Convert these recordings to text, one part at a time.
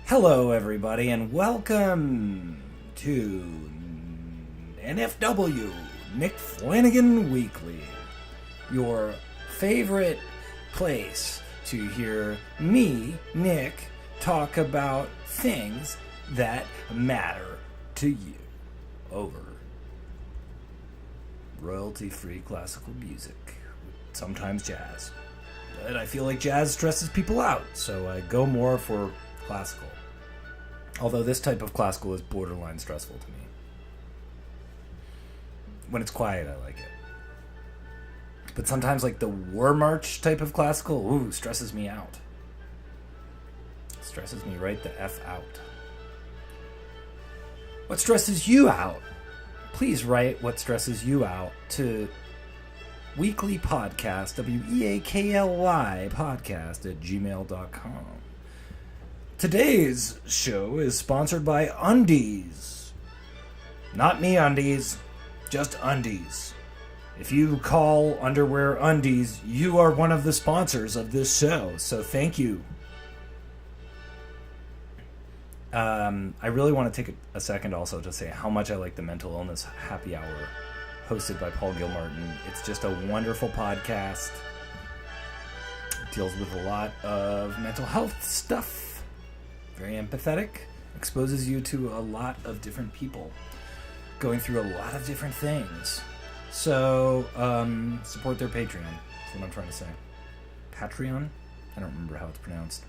Hello, everybody, and welcome to NFW, Nick Flanagan Weekly, your favorite place to hear me, Nick, talk about things that matter to you over royalty-free classical music, sometimes jazz. But I feel like jazz stresses people out, so I go more for classical. Although this type of classical is borderline stressful to me. When it's quiet, I like it. But sometimes, like the war march type of classical, stresses me out. Stresses me right the F out. What stresses you out? Please write what stresses you out to weekly podcast, WEAKLY podcast at gmail.com. Today's show is sponsored by Undies. Not me undies, just Undies. If you call underwear Undies, you are one of the sponsors of this show, so thank you. I really want to take a second also to say how much I like the Mental Illness Happy Hour hosted by Paul Gilmartin. It's just a wonderful podcast. It deals with a lot of mental health stuff. Very empathetic, exposes you to a lot of different people going through a lot of different things. So, support their Patreon. That's what I'm trying to say. Patreon? I don't remember how it's pronounced.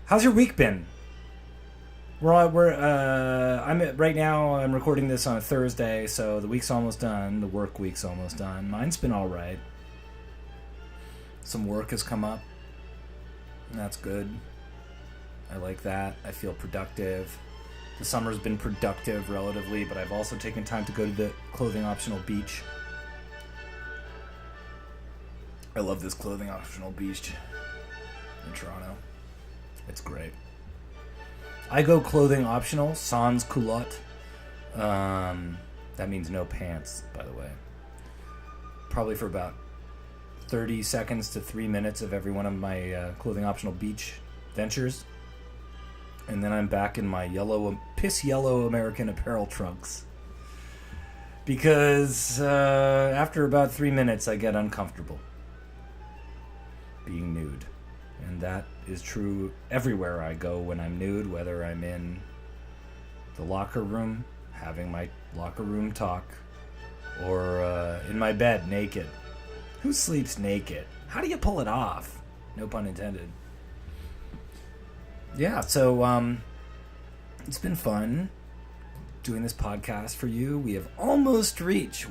How's your week been? I'm right now. I'm recording this on a Thursday, so the week's almost done. The work week's almost done. Mine's been all right. Some work has come up, and that's good. I like that. I feel productive. The summer's been productive relatively, but I've also taken time to go to the clothing optional beach. I love this clothing optional beach in Toronto. It's great. I go clothing optional, sans culotte. That means no pants, by the way. Probably for about 30 seconds to 3 minutes of every one of my clothing optional beach ventures. And then I'm back in my piss yellow American Apparel trunks. Because after about 3 minutes, I get uncomfortable being nude. And that is true everywhere I go when I'm nude, whether I'm in the locker room, having my locker room talk, or in my bed naked. Who sleeps naked? How do you pull it off? No pun intended. Yeah, so it's been fun doing this podcast for you. We have almost reached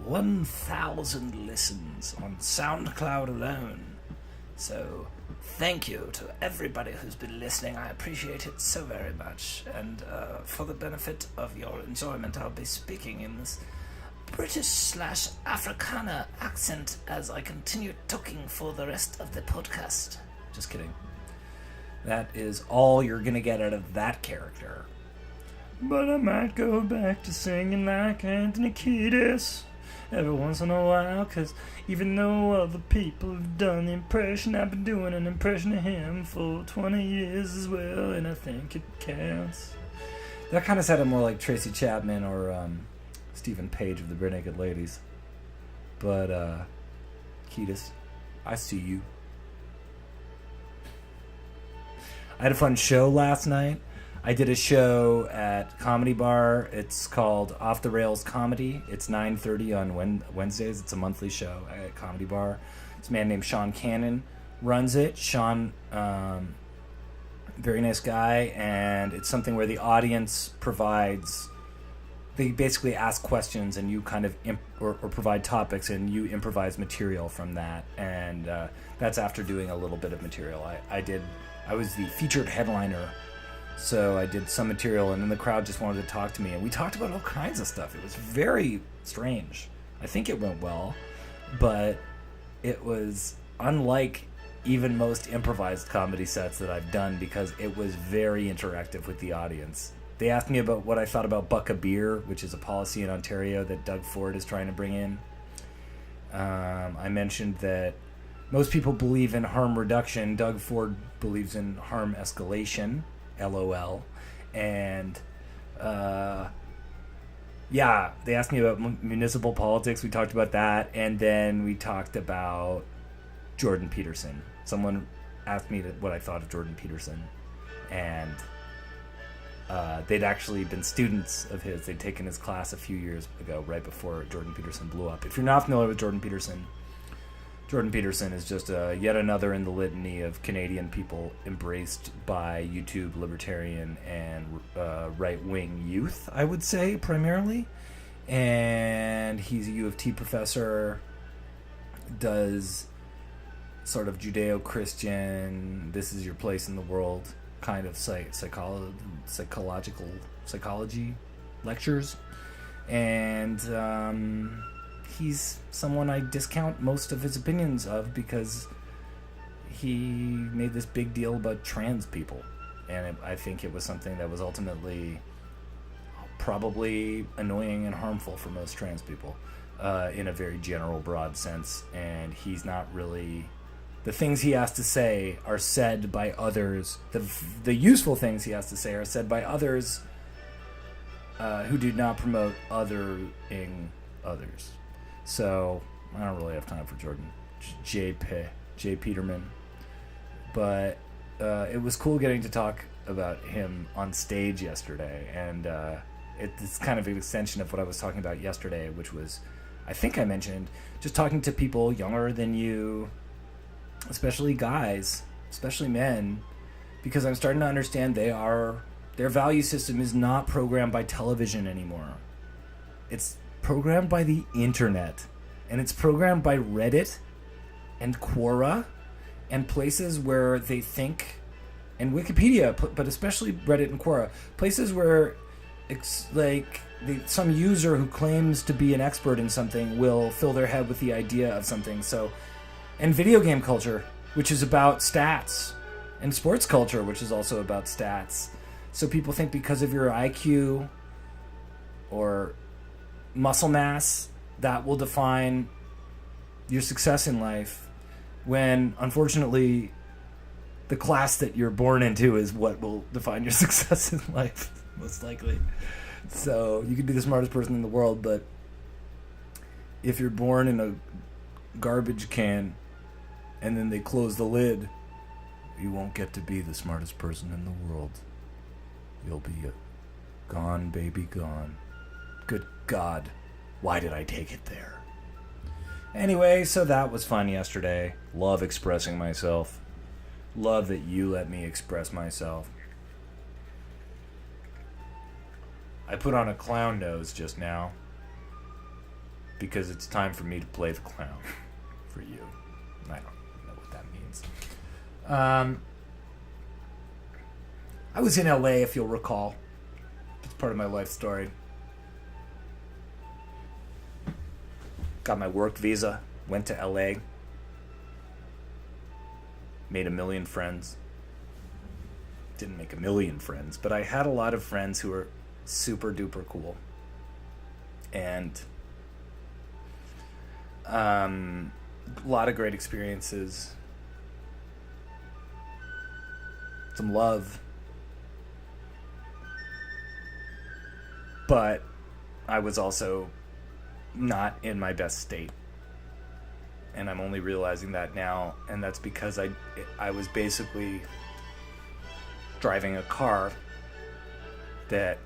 1,000 listens on SoundCloud alone. So thank you to everybody who's been listening. I appreciate it so very much. And for the benefit of your enjoyment, I'll be speaking in this British/Afrikaner accent as I continue talking for the rest of the podcast. Just kidding. That is all you're gonna get out of that character. But I might go back to singing like Anthony Kiedis every once in a while, cause even though other people have done the impression, I've been doing an impression of him for 20 years as well, and I think it counts. That kind of sounded more like Tracy Chapman or Stephen Page of the Bare Naked Ladies. But, Kiedis, I see you. I had a fun show last night. I did a show at Comedy Bar. It's called Off the Rails Comedy. It's 9:30 on Wednesdays. It's a monthly show at Comedy Bar. This man named Sean Cannon runs it. Sean, very nice guy, and it's something where the audience provides... They basically ask questions, and you kind of or provide topics, and you improvise material from that. And that's after doing a little bit of material. I was the featured headliner, so I did some material, and then the crowd just wanted to talk to me, and we talked about all kinds of stuff. It was very strange. I think it went well, but it was unlike even most improvised comedy sets that I've done, because it was very interactive with the audience. They asked me about what I thought about Buck a Beer, which is a policy in Ontario that Doug Ford is trying to bring in. I mentioned that Most people believe in harm reduction. Doug Ford believes in harm escalation. LOL. And yeah, they asked me about municipal politics. We talked about that, and then we talked about Jordan Peterson. Someone asked me what I thought of Jordan Peterson, and they'd actually been students of his. They'd taken his class a few years ago, right before Jordan Peterson blew up. If you're not familiar with Jordan Peterson is just yet another in the litany of Canadian people embraced by YouTube libertarian and right-wing youth, I would say, primarily. And he's a U of T professor, does sort of Judeo-Christian, this is your place in the world kind of psychology lectures. And he's someone I discount most of his opinions of because he made this big deal about trans people. And I think it was something that was ultimately probably annoying and harmful for most trans people in a very general, broad sense. And he's not really... The things he has to say are said by others. The useful things he has to say are said by others who do not promote othering others. So I don't really have time for Jordan J. Peterman, but it was cool getting to talk about him on stage yesterday, and it's kind of an extension of what I was talking about yesterday, which was, I think I mentioned, just talking to people younger than you, especially guys, especially men, because I'm starting to understand their value system is not programmed by television anymore. It's programmed by the internet, and it's programmed by Reddit and Quora and places where they think, and Wikipedia, but especially Reddit and Quora, places where it's like some user who claims to be an expert in something will fill their head with the idea of something. So, and video game culture, which is about stats, and sports culture, which is also about stats. So people think because of your IQ or muscle mass, that will define your success in life, when unfortunately the class that you're born into is what will define your success in life, most likely. So you could be the smartest person in the world, but if you're born in a garbage can and then they close the lid, you won't get to be the smartest person in the world. You'll be gone, baby, gone. Good God, why did I take it there? Anyway, so that was fun yesterday. Love expressing myself. Love that you let me express myself. I put on a clown nose just now because it's time for me to play the clown for you. I don't know what that means. I was in LA, if you'll recall. It's part of my life story. Got my work visa, went to LA, made 1 million friends. Didn't make 1 million friends, but I had a lot of friends who were super duper cool. And a lot of great experiences. Some love. But I was also not in my best state, and I'm only realizing that now, and that's because I was basically driving a car that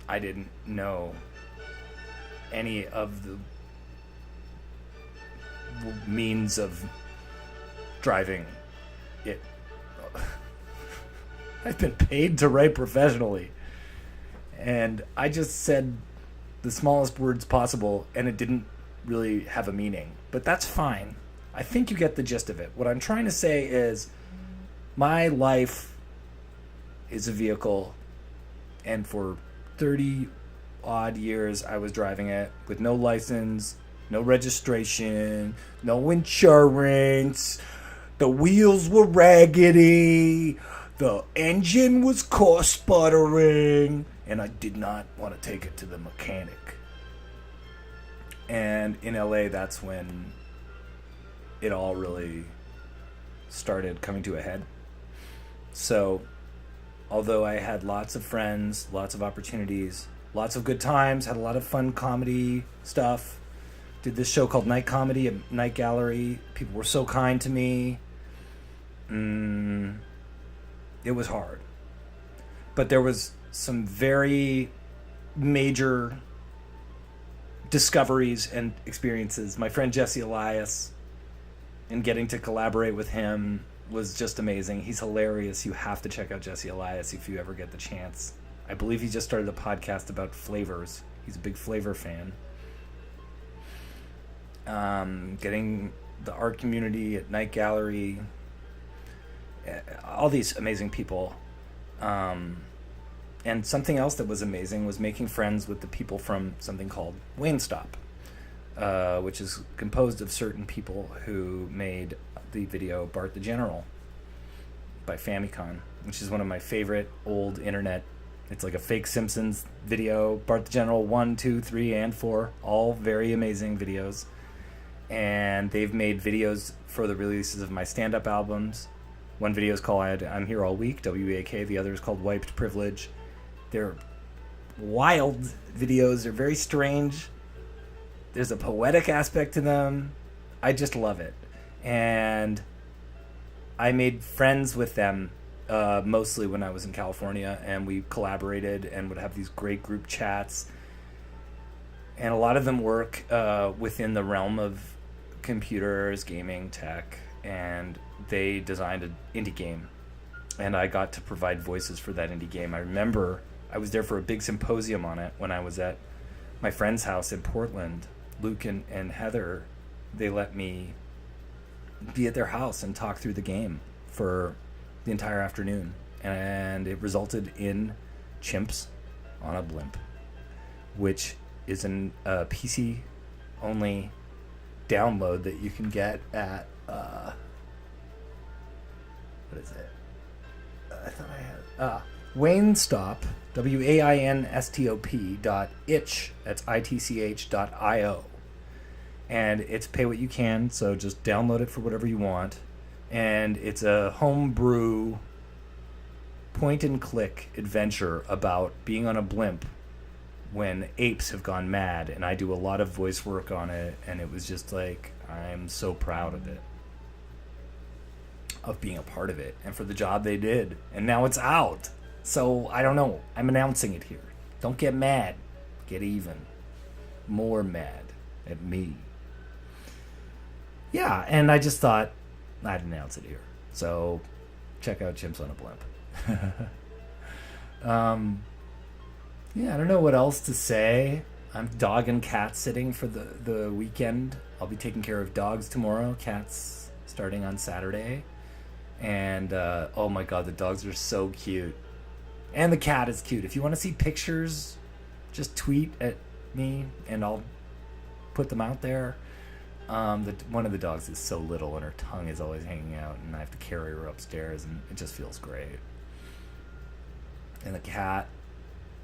I didn't know any of the means of driving it. I've been paid to write professionally, and I just said the smallest words possible, and it didn't really have a meaning. But that's fine. I think you get the gist of it. What I'm trying to say is my life is a vehicle, and for 30 odd years I was driving it with no license, no registration, no insurance. The wheels were raggedy. The engine was core sputtering. And I did not want to take it to the mechanic. And in LA, that's when it all really started coming to a head. So, although I had lots of friends, lots of opportunities, lots of good times, had a lot of fun comedy stuff, did this show called Night Comedy at Night Gallery. People were so kind to me. It was hard. But there was some very major discoveries and experiences. My friend Jesse Elias, and getting to collaborate with him was just amazing. He's hilarious. You have to check out Jesse Elias if you ever get the chance. I believe he just started a podcast about flavors. He's a big flavor fan. Getting the art community at Night Gallery, all these amazing people. And something else that was amazing was making friends with the people from something called Wayne Stop, which is composed of certain people who made the video Bart the General by Famicom, which is one of my favorite old internet. It's like a fake Simpsons video. Bart the General 1, 2, 3, and 4, all very amazing videos. And they've made videos for the releases of my stand-up albums. One video is called I'm Here All Week, WAK. The other is called Wiped Privilege. They're wild videos. They're very strange. There's a poetic aspect to them. I just love it. And I made friends with them mostly when I was in California, and we collaborated and would have these great group chats. And a lot of them work within the realm of computers, gaming, tech, and they designed an indie game. And I got to provide voices for that indie game. I remember I was there for a big symposium on it when I was at my friend's house in Portland. Luke and Heather, they let me be at their house and talk through the game for the entire afternoon. And it resulted in Chimps on a Blimp, which is a PC-only download that you can get at, what is it? I thought I had, Wainstop, WAINSTOP.itch, that's ITCH.io. And it's pay what you can, so just download it for whatever you want. And it's a homebrew point-and-click adventure about being on a blimp when apes have gone mad, and I do a lot of voice work on it, and it was just like, I'm so proud of it, of being a part of it, and for the job they did, and now it's out. So, I don't know, I'm announcing it here. Don't get mad. Get even. More mad at me. Yeah, and I just thought I'd announce it here. So, check out Chimps on a Blimp. Yeah, I don't know what else to say. I'm dog and cat sitting for the weekend. I'll be taking care of dogs tomorrow. Cats starting on Saturday. And, oh my god, the dogs are so cute. And the cat is cute. If you want to see pictures, just tweet at me and I'll put them out there. One of the dogs is so little and her tongue is always hanging out, and I have to carry her upstairs, and it just feels great. And the cat,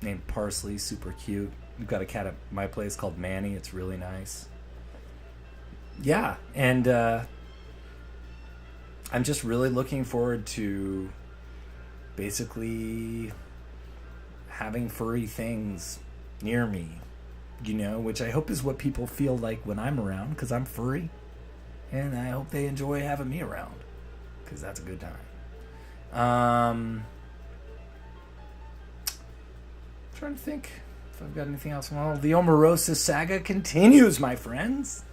named Parsley, super cute. We've got a cat at my place called Manny. It's really nice. Yeah, and I'm just really looking forward to basically having furry things near me, you know, which I hope is what people feel like when I'm around, because I'm furry, and I hope they enjoy having me around, because that's a good time. Trying to think if I've got anything else. Well, the Omarosa saga continues, my friends.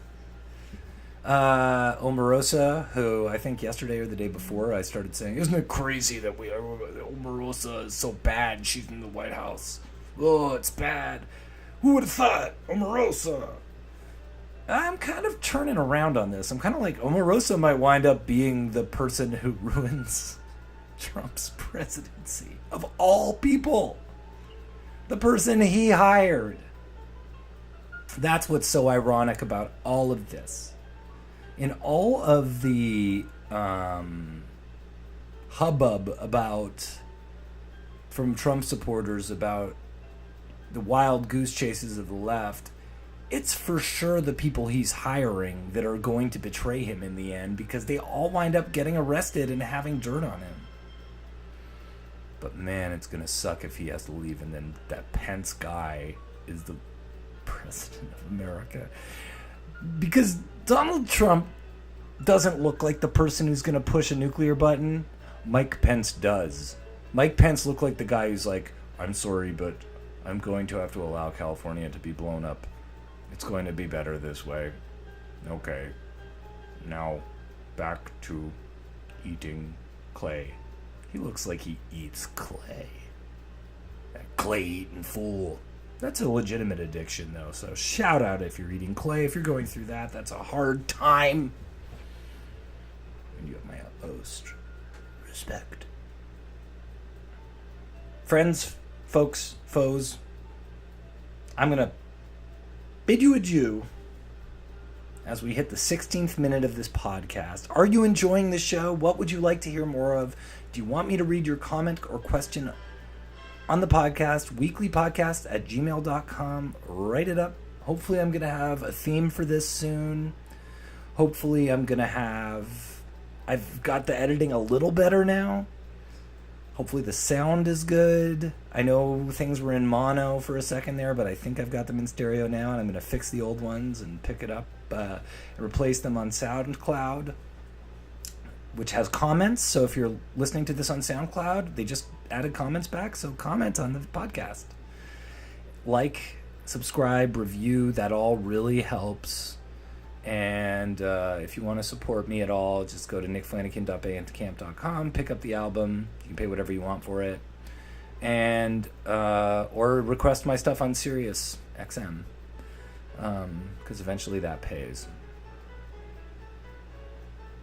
Omarosa, who I think yesterday or the day before I started saying, isn't it crazy that Omarosa is so bad? She's in the White House. Oh, it's bad. Who would have thought? Omarosa. I'm kind of turning around on this. I'm kind of like, Omarosa might wind up being the person who ruins Trump's presidency. Of all people. The person he hired. That's what's so ironic about all of this. In all of the hubbub from Trump supporters about the wild goose chases of the left, it's for sure the people he's hiring that are going to betray him in the end, because they all wind up getting arrested and having dirt on him. But man, it's going to suck if he has to leave and then that Pence guy is the president of America. Because Donald Trump doesn't look like the person who's going to push a nuclear button. Mike Pence does. Mike Pence looked like the guy who's like, I'm sorry, but I'm going to have to allow California to be blown up. It's going to be better this way. Okay. Now, back to eating clay. He looks like he eats clay. That clay-eating fool. That's a legitimate addiction, though, so shout out if you're eating clay. If you're going through that, that's a hard time. And you have my utmost respect. Friends, folks, foes, I'm going to bid you adieu as we hit the 16th minute of this podcast. Are you enjoying the show? What would you like to hear more of? Do you want me to read your comment or question on the podcast? weeklypodcast@gmail.com. Write it up. Hopefully I'm going to have a theme for this soon. Hopefully I've got the editing a little better now. Hopefully the sound is good. I know things were in mono for a second there, but I think I've got them in stereo now, and I'm going to fix the old ones and pick it up and replace them on SoundCloud, which has comments. So if you're listening to this on SoundCloud, they just added comments back, so comment on the podcast. Like, subscribe, review, that all really helps. And if you want to support me at all, just go to nickflanagan.bandcamp.com, pick up the album. You can pay whatever you want for it. And or request my stuff on Sirius XM, because eventually that pays.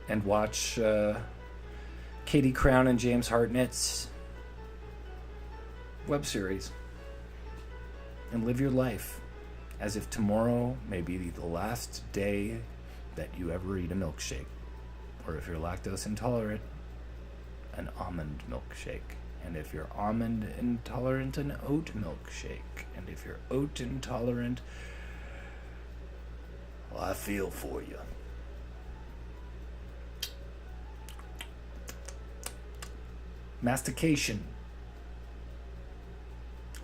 And watch Katie Crown and James Hartnett's web series. And live your life as if tomorrow may be the last day that you ever eat a milkshake. Or if you're lactose intolerant, an almond milkshake. And if you're almond intolerant, an oat milkshake. And if you're oat intolerant, well, I feel for you. Mastication.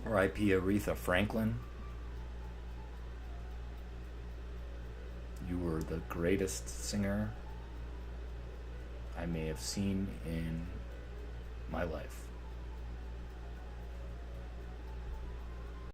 R.I.P. Aretha Franklin. You were the greatest singer I may have seen in my life.